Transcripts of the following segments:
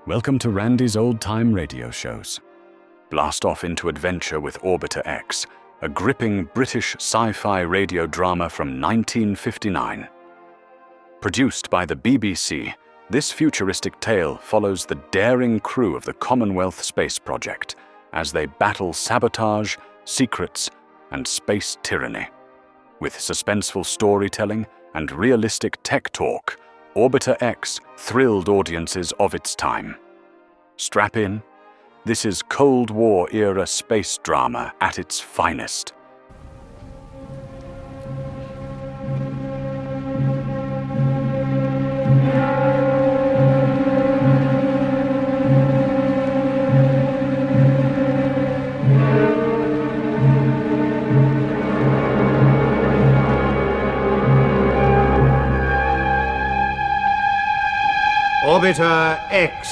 Welcome to Randy's old-time radio shows. Blast off into adventure with Orbiter X, a gripping British sci-fi radio drama from 1959. Produced by the BBC, this futuristic tale follows the daring crew of the Commonwealth Space Project as they battle sabotage, secrets, and space tyranny. With suspenseful storytelling and realistic tech talk, Orbiter X thrilled audiences of its time. Strap in. This is Cold War-era space drama at its finest. Orbiter X.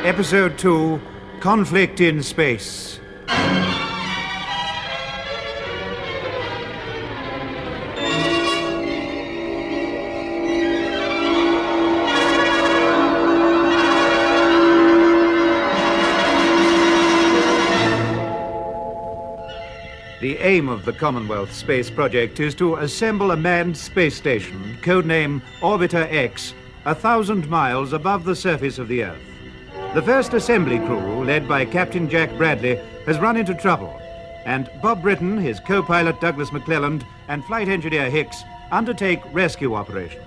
Episode 2, Conflict in Space. The aim of the Commonwealth Space Project is to assemble a manned space station, codename Orbiter X, 1,000 miles above the surface of the Earth. The first assembly crew, led by Captain Jack Bradley, has run into trouble, and Bob Britton, his co-pilot Douglas McClelland, and flight engineer Hicks undertake rescue operations.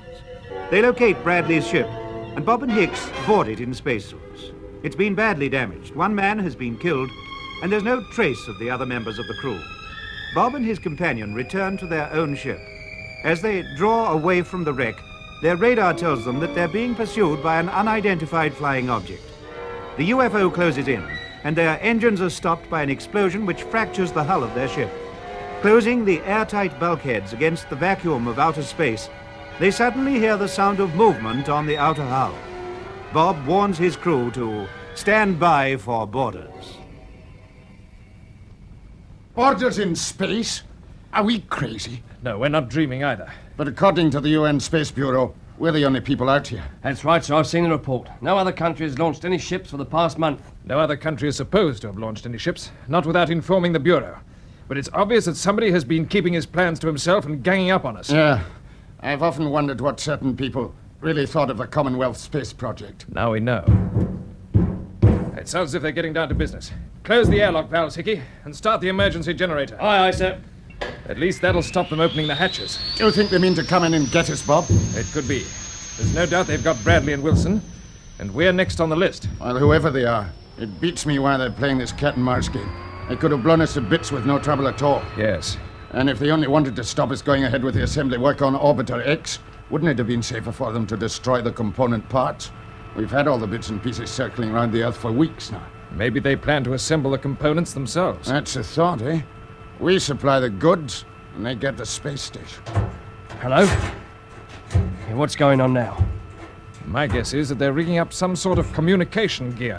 They locate Bradley's ship, and Bob and Hicks board it in spacesuits. It's been badly damaged. One man has been killed, and there's no trace of the other members of the crew. Bob and his companion return to their own ship. As they draw away from the wreck, their radar tells them that they're being pursued by an unidentified flying object. The UFO closes in, and their engines are stopped by an explosion which fractures the hull of their ship. Closing the airtight bulkheads against the vacuum of outer space, they suddenly hear the sound of movement on the outer hull. Bob warns his crew to stand by for boarders. Orders in space? Are we crazy? No, we're not dreaming either. But according to the UN Space Bureau, we're the only people out here. That's right, sir. I've seen the report. No other country has launched any ships for the past month. No other country is supposed to have launched any ships, not without informing the Bureau. But it's obvious that somebody has been keeping his plans to himself and ganging up on us. Yeah. I've often wondered what certain people really thought of the Commonwealth Space Project. Now we know. It sounds as if they're getting down to business. Close the airlock valves, Hickey, and start the emergency generator. Aye, aye, sir. At least that'll stop them opening the hatches. Do you think they mean to come in and get us, Bob? It could be. There's no doubt they've got Bradley and Wilson, and we're next on the list. Well, whoever they are, it beats me why they're playing this cat and mouse game. They could have blown us to bits with no trouble at all. Yes. And if they only wanted to stop us going ahead with the assembly work on Orbiter X, wouldn't it have been safer for them to destroy the component parts? We've had all the bits and pieces circling around the Earth for weeks now. Maybe they plan to assemble the components themselves. That's a thought, eh? We supply the goods, and they get the space station. Hello? Hey, what's going on now? My guess is that they're rigging up some sort of communication gear.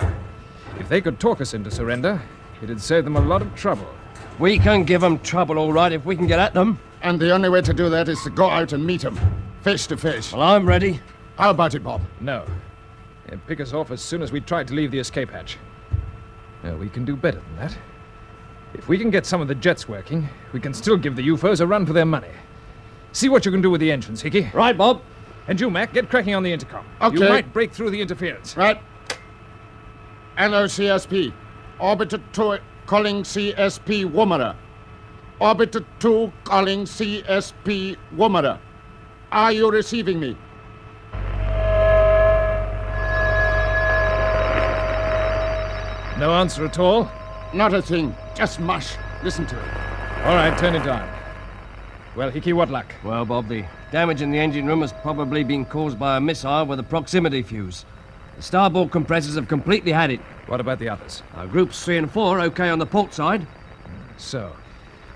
If they could talk us into surrender, it'd save them a lot of trouble. We can give them trouble, all right, if we can get at them. And the only way to do that is to go out and meet them, face to face. Well, I'm ready. How about it, Bob? No. They'd pick us off as soon as we tried to leave the escape hatch. No, we can do better than that. If we can get some of the jets working, we can still give the UFOs a run for their money. See what you can do with the engines, Hickey. Right, Bob. And you, Mac, get cracking on the intercom. Okay. You might break through the interference. Right. LOCSP. Orbiter 2 calling CSP Woomera. Orbiter 2 calling CSP Woomera. Are you receiving me? No answer at all? Not a thing. Just mush. Listen to it. All right, turn it on. Well, Hickey, what luck? Well, Bob, the damage in the engine room has probably been caused by a missile with a proximity fuse. The starboard compressors have completely had it. What about the others? Groups 3 and 4 okay on the port side. So,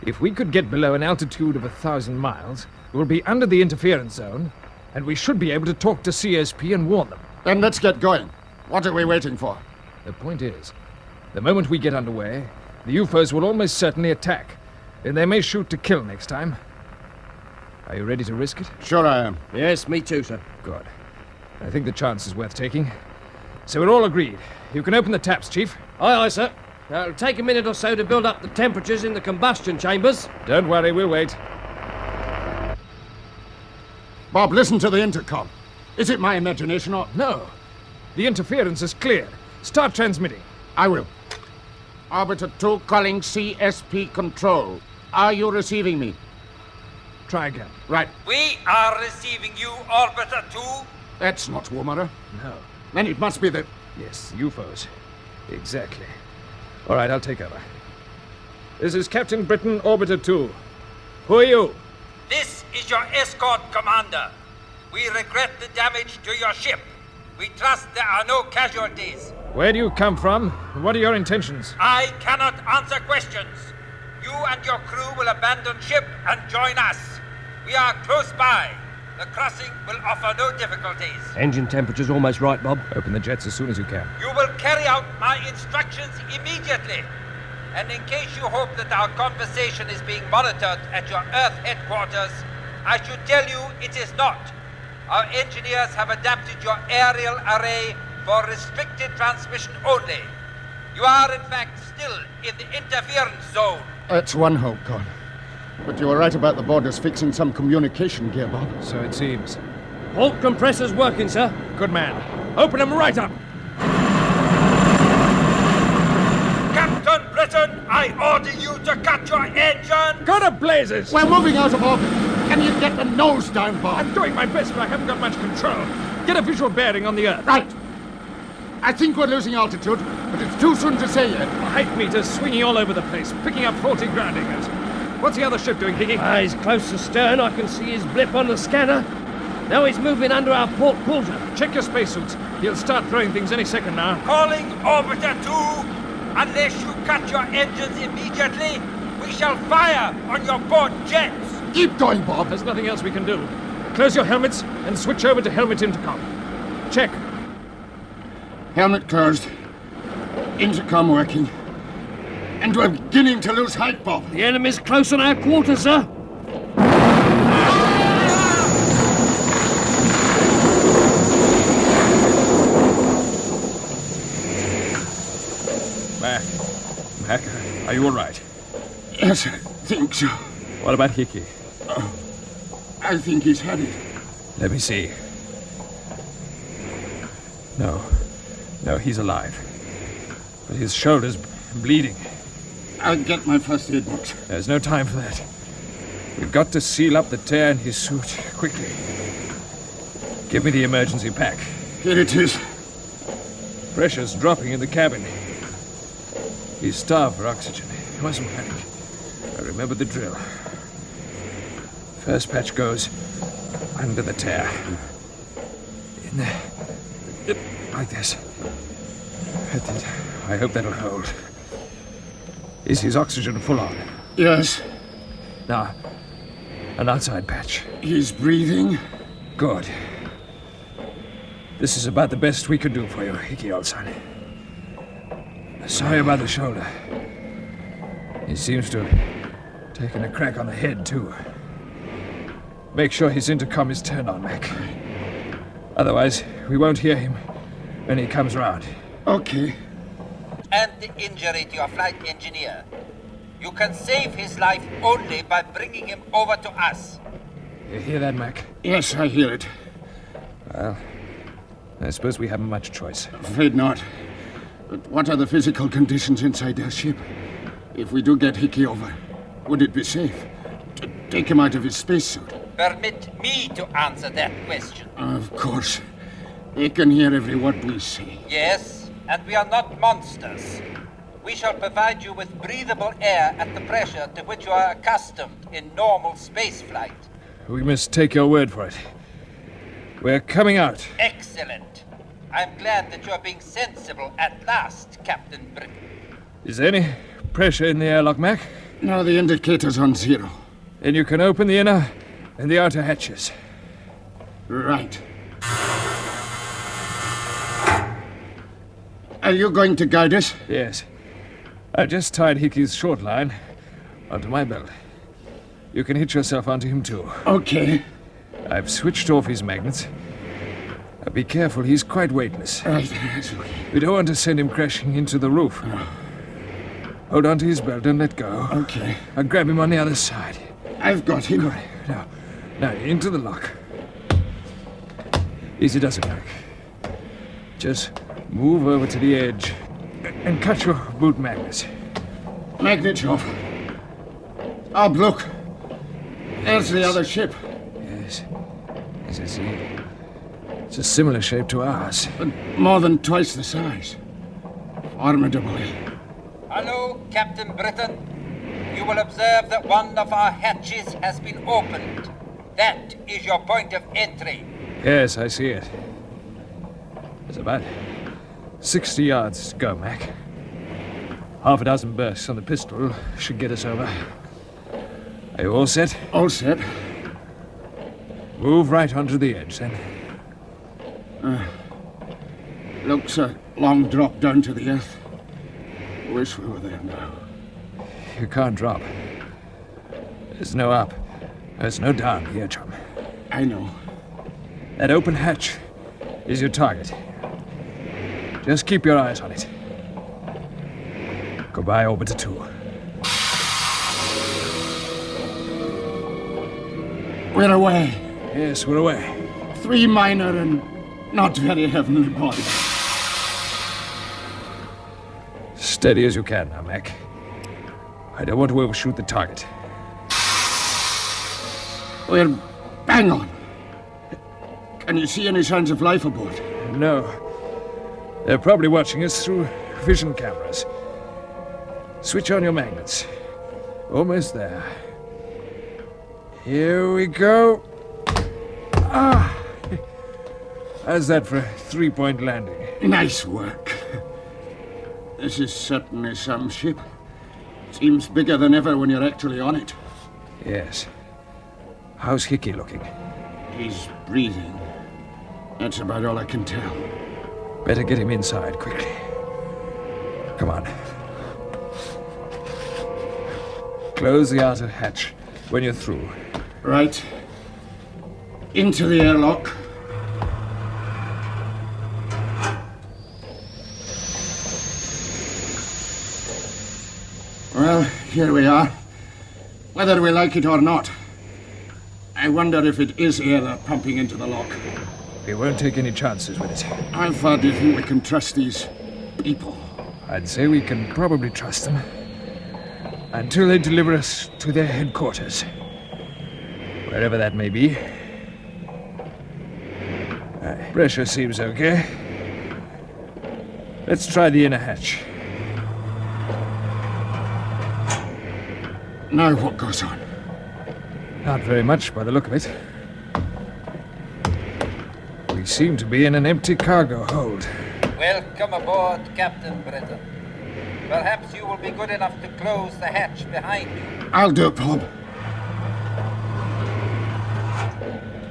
if we could get below an altitude of 1,000 miles, we'll be under the interference zone, and we should be able to talk to CSP and warn them. Then let's get going. What are we waiting for? The point is, the moment we get underway, the UFOs will almost certainly attack, and they may shoot to kill next time. Are you ready to risk it? Sure I am. Yes, me too, sir. Good. I think the chance is worth taking. So we're all agreed. You can open the taps, Chief. Aye, aye, sir. Now, it'll take a minute or so to build up the temperatures in the combustion chambers. Don't worry, we'll wait. Bob, listen to the intercom. Is it my imagination or... No. The interference is clear. Start transmitting. I will. Orbiter 2 calling CSP control. Are you receiving me? Try again. Right. We are receiving you, Orbiter 2. That's not Womera. No. Then it must be the... Yes, UFOs. Exactly. All right, I'll take over. This is Captain Britain, Orbiter 2. Who are you? This is your escort commander. We regret the damage to your ship. We trust there are no casualties. Where do you come from? What are your intentions? I cannot answer questions. You and your crew will abandon ship and join us. We are close by. The crossing will offer no difficulties. Engine temperature's almost right, Bob. Open the jets as soon as you can. You will carry out my instructions immediately. And in case you hope that our conversation is being monitored at your Earth headquarters, I should tell you it is not. Our engineers have adapted your aerial array for restricted transmission only. You are, in fact, still in the interference zone. That's one hope gone. But you were right about the borders fixing some communication gear, Bob. So it seems. Halt compressor's working, sir. Good man. Open them right up. Captain Britain, I order you to cut your engine. Go to blazes! We're moving out of orbit. Can you get the nose down, Bob? I'm doing my best, but I haven't got much control. Get a visual bearing on the Earth. Right. I think we're losing altitude, but it's too soon to say yet. Height meters swinging all over the place, picking up faulty grounding. What's the other ship doing, Hickey? He's close to stern. I can see his blip on the scanner. Now he's moving under our port quarter. Check your spacesuits. He'll start throwing things any second now. Calling Orbiter 2. Unless you cut your engines immediately, we shall fire on your port jets. Keep going, Bob. There's nothing else we can do. Close your helmets and switch over to helmet intercom. Check. Helmet closed. Intercom working. And we're beginning to lose height, Bob. The enemy's close on our quarter, sir. Mac, are you all right? Yes, I think so. What about Hickey? I think he's had it. Let me see. No, he's alive. But his shoulder's bleeding. I'll get my first aid box. There's no time for that. We've got to seal up the tear in his suit, quickly. Give me the emergency pack. Here it is. Pressure's dropping in the cabin. He's starved for oxygen. He mustn't panic. I remember the drill. First patch goes under the tear. In there. Like this. I hope that'll hold. Is his oxygen full on? Yes. Now, an outside patch. He's breathing. Good. This is about the best we could do for you, Hickey, old son. Sorry about the shoulder. He seems to have taken a crack on the head, too. Make sure his intercom is turned on, Mac. Otherwise, we won't hear him when he comes round. Okay. And the injury to your flight engineer. You can save his life only by bringing him over to us. You hear that, Mac? Yes, I hear it. Well, I suppose we haven't much choice. Afraid not. But what are the physical conditions inside our ship? If we do get Hickey over, would it be safe to take him out of his spacesuit? Permit me to answer that question. Of course. They can hear every word we say. Yes, and we are not monsters. We shall provide you with breathable air at the pressure to which you are accustomed in normal space flight. We must take your word for it. We're coming out. Excellent. I'm glad that you are being sensible at last, Captain Britain. Is there any pressure in the airlock, Mac? Now the indicator's on 0. Then you can open the inner and the outer hatches. Right. Are you going to guide us? Yes. I just tied Hickey's short line onto my belt. You can hitch yourself onto him, too. Okay. I've switched off his magnets. Now be careful, he's quite weightless. Right. We don't want to send him crashing into the roof. Hold on to his belt, don't let go. Okay. I'll grab him on the other side. I've got him. Now, into the lock. Easy does it, Mac. Just move over to the edge and cut your boot magnets. Magnets off. Oh, look. There's the other ship. Yes, I see. It's a similar shape to ours. But more than twice the size. Formidable. Hello, Captain Britain. You will observe that one of our hatches has been opened. That is your point of entry. Yes, I see it. There's about 60 yards to go, Mac. Half a dozen bursts on the pistol should get us over. Are you all set? All set. Move right onto the edge, then. Looks a long drop down to the earth. Wish we were there now. You can't drop. There's no up. There's no down here, chum. I know. That open hatch is your target. Just keep your eyes on it. Goodbye, Orbiter 2. We're away. Yes, we're away. 3 minor and not very heavenly bodies. Steady as you can now, Mac. I don't want to overshoot the target. We're bang on. Can you see any signs of life aboard? No. They're probably watching us through vision cameras. Switch on your magnets. Almost there. Here we go. How's that for a 3-point landing? Nice work. This is certainly some ship. Seems bigger than ever when you're actually on it. Yes. How's Hickey looking? He's breathing. That's about all I can tell. Better get him inside quickly. Come on. Close the outer hatch when you're through. Right. Into the airlock. Well, here we are. Whether we like it or not. I wonder if it is air they're pumping into the lock. We won't take any chances with it. How far do you think we can trust these people? I'd say we can probably trust them. Until they deliver us to their headquarters. Wherever that may be. Pressure seems okay. Let's try the inner hatch. Now what goes on? Not very much by the look of it. We seem to be in an empty cargo hold. Welcome aboard, Captain Britain. Perhaps you will be good enough to close the hatch behind you. I'll do it, Bob.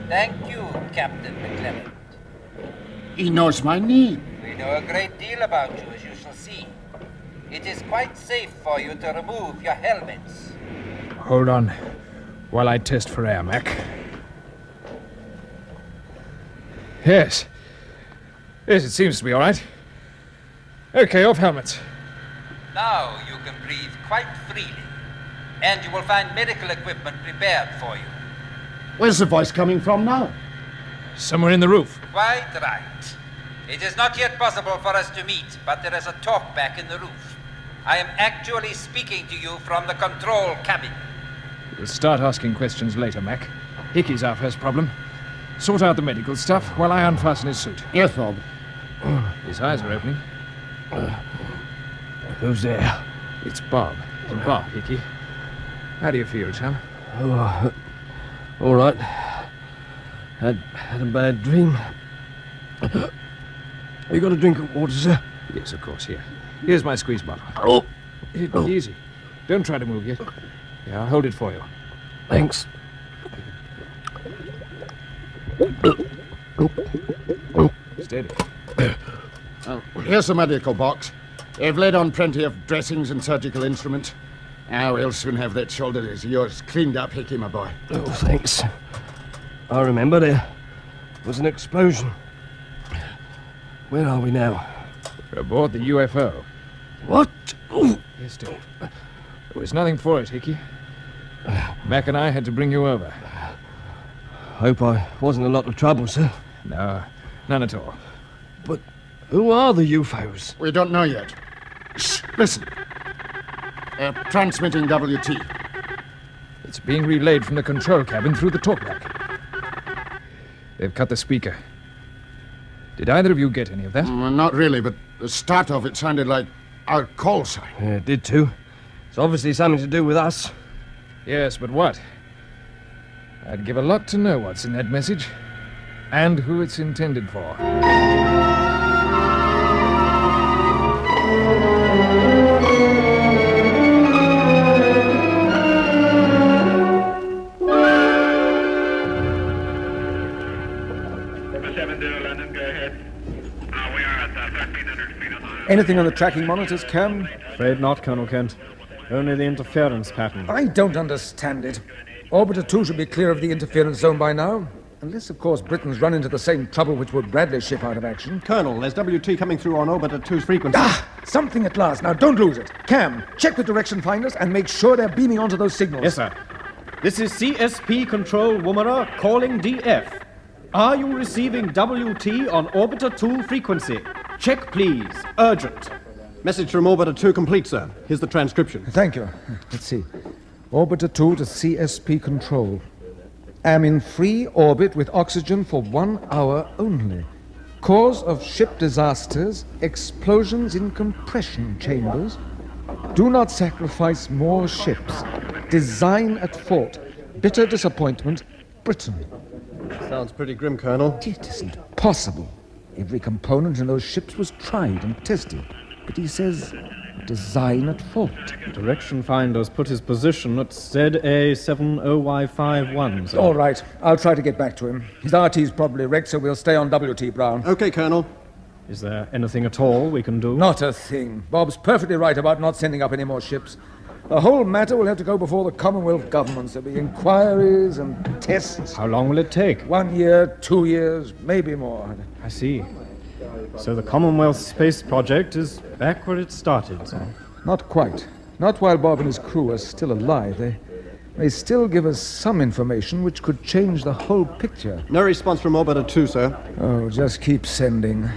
Thank you, Captain McClelland. He knows my name. We know a great deal about you, as you shall see. It is quite safe for you to remove your helmets. Hold on while I test for air, Mac. Yes. Yes, it seems to be all right. Okay, off helmets. Now you can breathe quite freely, and you will find medical equipment prepared for you. Where's the voice coming from now? Somewhere in the roof. Quite right. It is not yet possible for us to meet, but there is a talkback in the roof. I am actually speaking to you from the control cabin. We'll start asking questions later, Mac. Hickey's our first problem. Sort out the medical stuff while I unfasten his suit. Yes, Bob. His eyes are opening. Who's there? It's Bob. Bob, Hickey. How do you feel, chum? Oh, all right. Had a bad dream. You got a drink of water, sir? Yes, of course. Here. Here's my squeeze bottle. Oh. Easy. Don't try to move yet. Yeah, I'll hold it for you. Thanks. Steady. Here's the medical box. They've laid on plenty of dressings and surgical instruments. Ah, we'll soon have that shoulder of yours cleaned up, Hickey, my boy. Oh, thanks. I remember there was an explosion. Where are we now? We're aboard the UFO. What? Ooh. Yes, Dave. There was nothing for it, Hickey. Mac and I had to bring you over. Hope I wasn't a lot of trouble, sir. No, none at all. But who are the UFOs? We don't know yet. Shh, listen. Transmitting WT. It's being relayed from the control cabin through the talkback. They've cut the speaker. Did either of you get any of that? Not really, but the start of it sounded like our call sign. It did too. It's obviously something to do with us. Yes, but what? I'd give a lot to know what's in that message and who it's intended for. Anything on the tracking monitors, Cam? Afraid not, Colonel Kent. Only the interference pattern. I don't understand it. Orbiter 2 should be clear of the interference zone by now. Unless, of course, Britain's run into the same trouble which put Bradley's ship out of action. Colonel, there's WT coming through on Orbiter 2's frequency. Something at last. Now, don't lose it. Cam, check with direction finders and make sure they're beaming onto those signals. Yes, sir. This is CSP Control Woomera calling DF. Are you receiving WT on Orbiter 2 frequency? Check, please. Urgent. Message from Orbiter 2 complete, sir. Here's the transcription. Thank you. Let's see. Orbiter 2 to CSP Control. Am in free orbit with oxygen for 1 hour only. Cause of ship disasters, explosions in compression chambers. Do not sacrifice more ships. Design at fault. Bitter disappointment, Britain. Sounds pretty grim, Colonel. It isn't possible. Every component in those ships was tried and tested. But he says, design at fault. Direction finders put his position at ZA70Y51, sir. All right, I'll try to get back to him. His RT's probably wrecked, so we'll stay on WT, Brown. Okay, Colonel. Is there anything at all we can do? Not a thing. Bob's perfectly right about not sending up any more ships. The whole matter will have to go before the Commonwealth governments. There'll be inquiries and tests. How long will it take? 1 year, 2 years, maybe more. I see. So the Commonwealth Space Project is back where it started, sir? Not quite. Not while Bob and his crew are still alive. They may still give us some information which could change the whole picture. No response from Orbiter 2, sir. Oh, just keep sending.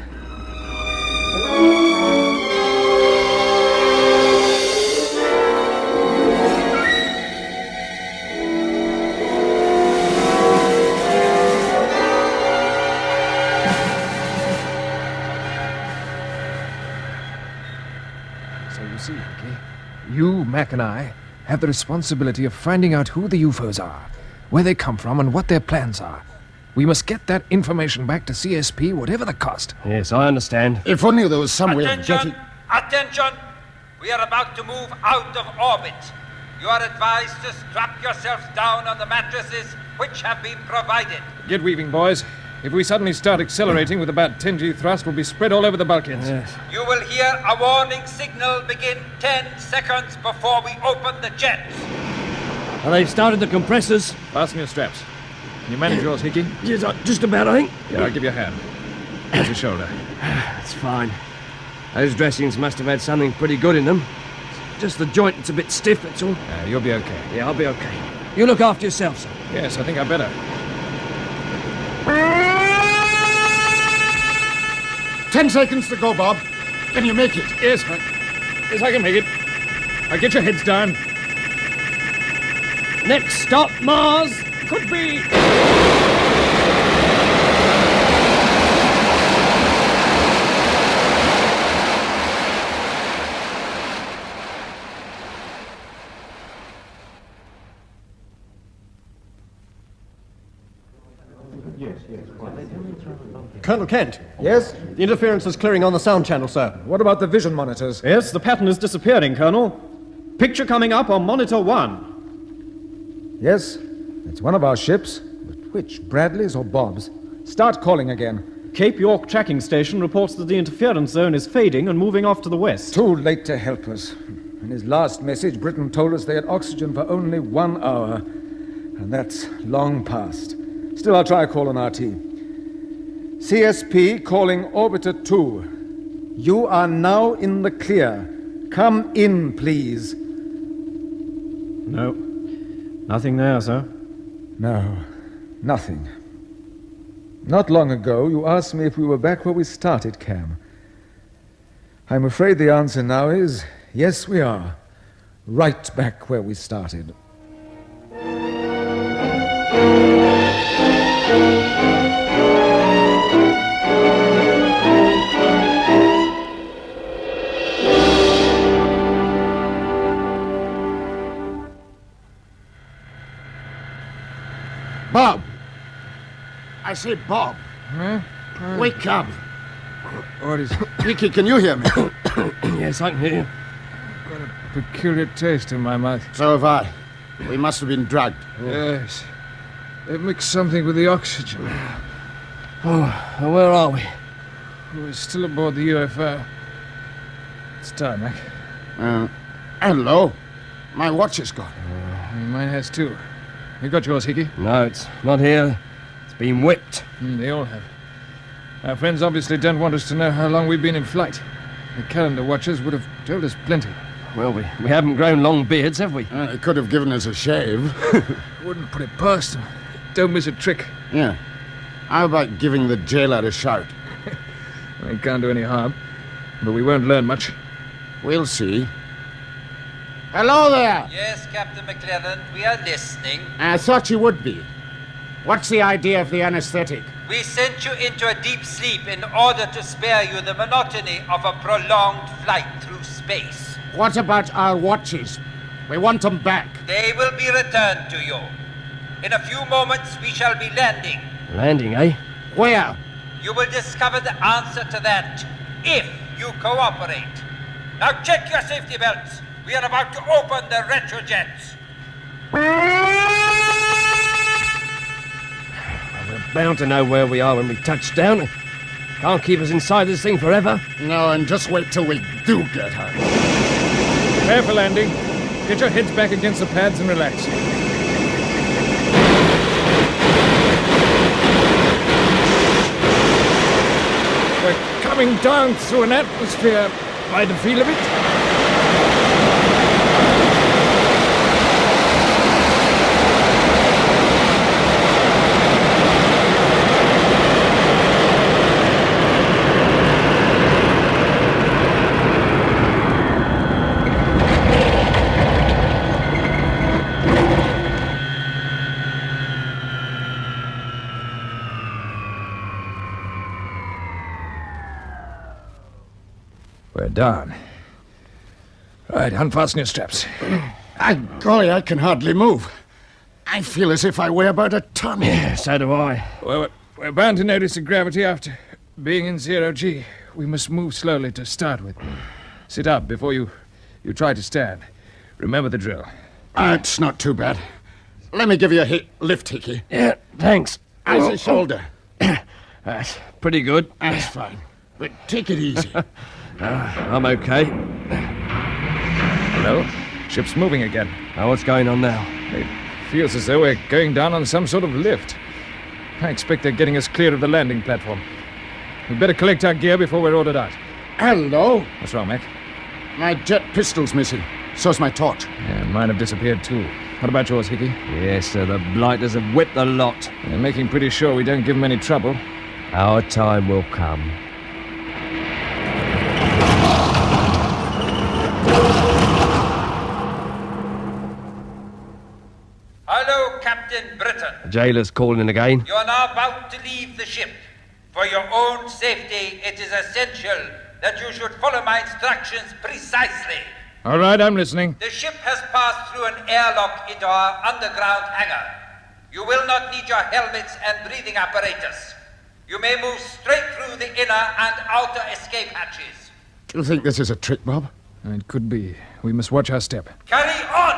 So you see, Hickey, you, Mac, and I have the responsibility of finding out who the UFOs are, where they come from, and what their plans are. We must get that information back to CSP, whatever the cost. Yes, I understand. If only there was some way of Attention! getting... Attention! We are about to move out of orbit. You are advised to strap yourselves down on the mattresses which have been provided. Get weaving, boys. If we suddenly start accelerating with about 10G thrust, we'll be spread all over the bulkheads. Yes. You will hear a warning signal begin 10 seconds before we open the jets. Well, they've started the compressors. Fasten your straps. Can you manage yours, Hickey? Yes, just about, I think. Yeah, I'll give you a hand. Here's your shoulder. It's fine. Those dressings must have had something pretty good in them. Just the joint that's a bit stiff, that's all. You'll be okay. Yeah, I'll be okay. You look after yourself, sir. Yes, I think I better. 10 seconds to go, Bob. Can you make it? Yes, I can make it. Now get your heads down. Next stop, Mars. Could be... Colonel Kent, Yes? the interference is clearing on the sound channel, sir. What about the vision monitors? Yes, the pattern is disappearing, Colonel. Picture coming up on Monitor 1. Yes, it's one of our ships. But which, Bradley's or Bob's? Start calling again. Cape York tracking station reports that the interference zone is fading and moving off to the west. Too late to help us. In his last message, Britain told us they had oxygen for only 1 hour. And that's long past. Still, I'll try a call on RT. CSP calling Orbiter 2. You are now in the clear. Come in, please. No. Nothing there, sir. No, nothing. Not long ago, you asked me if we were back where we started, Cam. I'm afraid the answer now is yes, we are. Right back where we started. Bob! I say, Bob, Huh? wake up. What is it? Hickey, can you hear me? Yes, I can hear you. Got a peculiar taste in my mouth. So have I. We must have been drugged. Yes. They've mixed something with the oxygen. Oh, where are we? We're still aboard the UFO. It's time, Mac. Hello. My watch is gone. Mine has too. You got yours, Hickey? No, it's not here. It's been whipped. They all have. Our friends obviously don't want us to know how long we've been in flight. The calendar watchers would have told us plenty. Well, we haven't grown long beards, have we? They could have given us a shave. Wouldn't put it past them. Don't miss a trick. Yeah. How about giving the jailer a shout? It can't do any harm. But we won't learn much. We'll see. Hello there! Yes, Captain McClellan, we are listening. I thought you would be. What's the idea of the anesthetic? We sent you into a deep sleep in order to spare you the monotony of a prolonged flight through space. What about our watches? We want them back. They will be returned to you. In a few moments, we shall be landing. Landing, eh? Where? You will discover the answer to that if you cooperate. Now check your safety belts. We are about to open the retrojets. We're bound to know where we are when we touch down. Can't keep us inside this thing forever. No, and just wait till we do get her. Prepare for landing. Get your heads back against the pads and relax. We're coming down through an atmosphere by the feel of it. We're done. Right, unfasten your straps. Golly, I can hardly move. I feel as if I weigh about a ton. Yeah, so do I. Well, we're bound to notice the gravity after being in 0G. We must move slowly to start with. Sit up before you try to stand. Remember the drill. It's not too bad. Let me give you a lift, Hickey. Yeah, thanks. How's your shoulder? That's pretty good. That's fine. But take it easy. I'm okay. Hello? Ship's moving again. What's going on now? It feels as though we're going down on some sort of lift. I expect they're getting us clear of the landing platform. We'd better collect our gear before we're ordered out. Hello? What's wrong, Mac? My jet pistol's missing. So's my torch. Yeah, mine have disappeared too. What about yours, Hickey? Yes, sir, the blighters have whipped the lot. They're making pretty sure we don't give them any trouble. Our time will come. Hello, Captain Britain. The jailer's calling again. You are now about to leave the ship. For your own safety, it is essential that you should follow my instructions precisely. All right, I'm listening. The ship has passed through an airlock into our underground hangar. You will not need your helmets and breathing apparatus. You may move straight through the inner and outer escape hatches. Do you think this is a trick, Bob? It could be. We must watch our step. Carry on!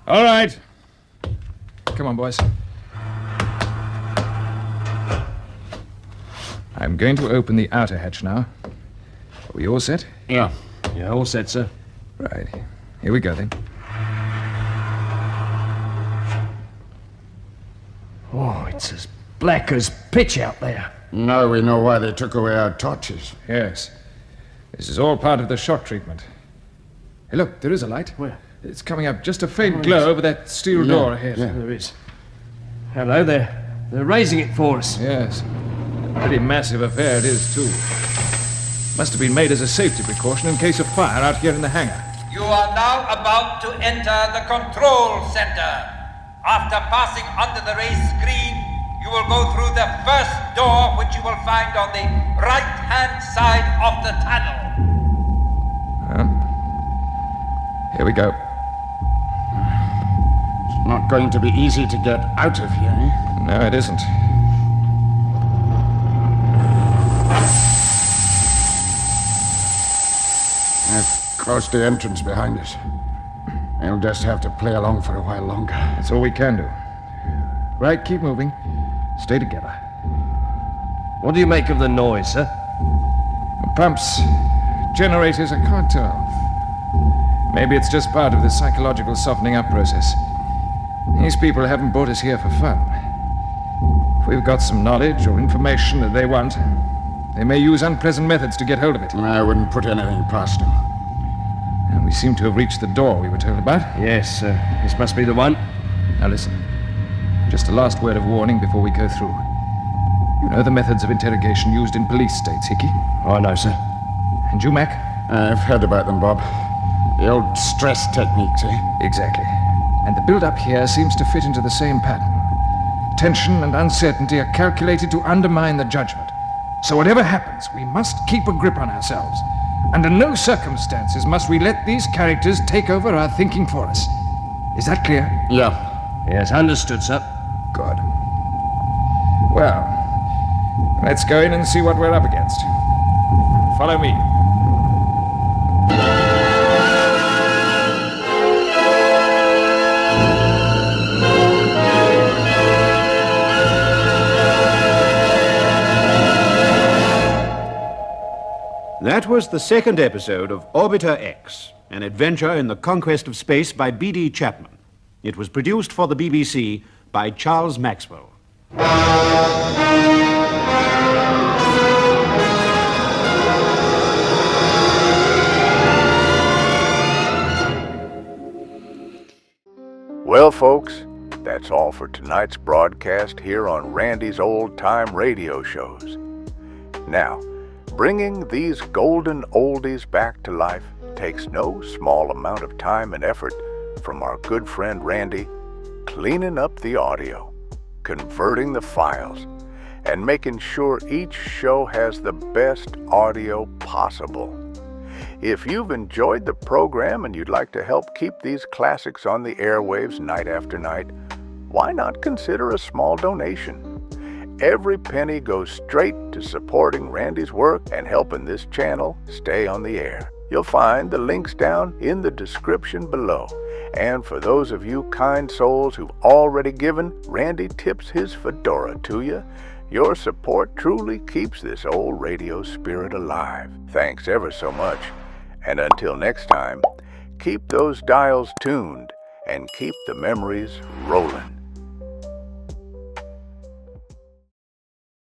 All right. Come on, boys. I'm going to open the outer hatch now. Are we all set? Yeah. Yeah, all set, sir. Right. Here we go, then. Oh, it's as black as pitch out there. Now we know why they took away our torches. Yes. This is all part of the shock treatment. Hey, look, there is a light. Where? It's coming up, just a faint glow over that steel door ahead. Yeah. There is. Hello there. They're raising it for us. Yes. A pretty massive affair it is, too. Must have been made as a safety precaution in case of fire out here in the hangar. You are now about to enter the control center. After passing under the raised screen, you will go through the first door, which you will find on the right-hand side of the tunnel. Here we go. It's not going to be easy to get out of here, eh? No, it isn't. I've closed the entrance behind us. We'll just have to play along for a while longer. That's all we can do. Right, keep moving. Stay together. What do you make of the noise, sir? Pumps, generators, I can't tell. Maybe it's just part of the psychological softening up process. These people haven't brought us here for fun. If we've got some knowledge or information that they want, they may use unpleasant methods to get hold of it. I wouldn't put anything past them. And we seem to have reached the door we were told about. Yes, sir. This must be the one. Now listen. Just a last word of warning before we go through. You know the methods of interrogation used in police states, Hickey? I know, sir. And you, Mac? I've heard about them, Bob. The old stress techniques, eh? Exactly. And the build-up here seems to fit into the same pattern. Tension and uncertainty are calculated to undermine the judgment. So whatever happens, we must keep a grip on ourselves. Under no circumstances must we let these characters take over our thinking for us. Is that clear? Yeah. Yes, understood, sir. Good. Well, let's go in and see what we're up against. Follow me. That was the second episode of Orbiter X, an adventure in the conquest of space by B.D. Chapman. It was produced for the BBC by Charles Maxwell. Well, folks, that's all for tonight's broadcast here on Randy's Old Time Radio Shows. Now, bringing these golden oldies back to life takes no small amount of time and effort from our good friend Randy, cleaning up the audio, converting the files, and making sure each show has the best audio possible. If you've enjoyed the program and you'd like to help keep these classics on the airwaves night after night, why not consider a small donation? Every penny goes straight to supporting Randy's work and helping this channel stay on the air. You'll find the links down in the description below. And for those of you kind souls who've already given, Randy tips his fedora to you. Your support truly keeps this old radio spirit alive. Thanks ever so much. And until next time, keep those dials tuned and keep the memories rolling.